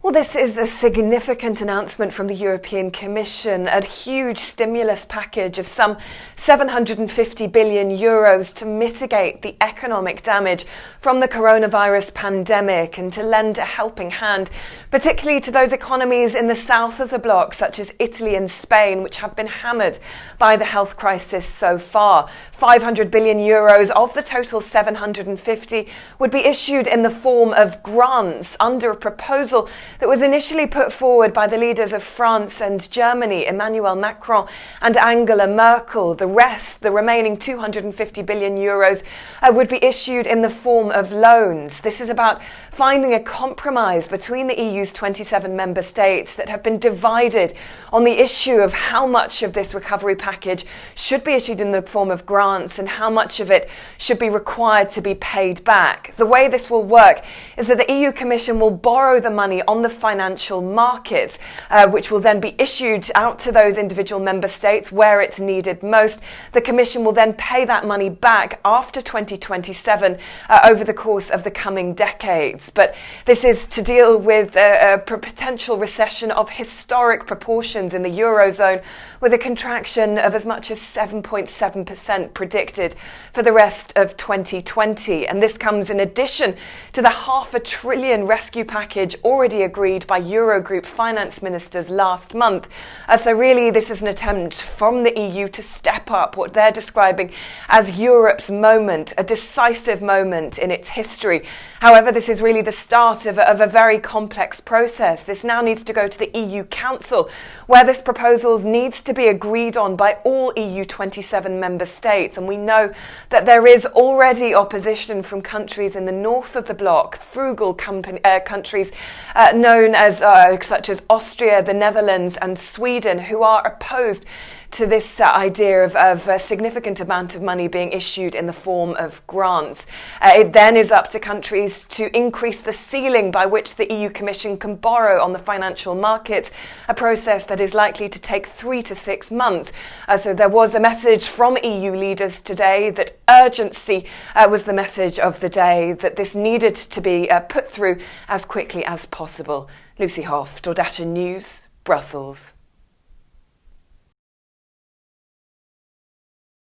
Well, this is a significant announcement from the European Commission, a huge stimulus package of some €750 billion to mitigate the economic damage from the coronavirus pandemic and to lend a helping hand, particularly to those economies in the south of the bloc, such as Italy and Spain, which have been hammered by the health crisis so far. €500 billion of the total 750 would be issued in the form of grants under a proposal that was initially put forward by the leaders of France and Germany, Emmanuel Macron and Angela Merkel. The rest, the remaining €250 billion, would be issued in the form of loans. This is about finding a compromise between the EU's 27 member states that have been divided on the issue of how much of this recovery package should be issued in the form of grants and how much of it should be required to be paid back. The way this will work is that the EU Commission will borrow the money on the financial markets, which will then be issued out to those individual member states where it's needed most. The Commission will then pay that money back after 2027 over the course of the coming decades. But this is to deal with a potential recession of historic proportions in the Eurozone, with a contraction of as much as 7.7% predicted for the rest of 2020. And this comes in addition to the $500 billion rescue package already agreed by Eurogroup finance ministers last month. So really, this is an attempt from the EU to step up what they're describing as Europe's moment, a decisive moment in its history. However, this is really the start of a very complex process. This now needs to go to the EU Council, where this proposal needs to be agreed on by all EU 27 member states. And we know that there is already opposition from countries in the north of the bloc, frugal countries known as such as Austria, the Netherlands and Sweden, who are opposed to this idea of a significant amount of money being issued in the form of grants. It then is up to countries to increase the ceiling by which the EU Commission can borrow on the financial markets, a process that is likely to take 3 to 6 months. So there was a message from EU leaders today that urgency was the message of the day, that this needed to be put through as quickly as possible. Lucy Hoff, DawnDasher News, Brussels.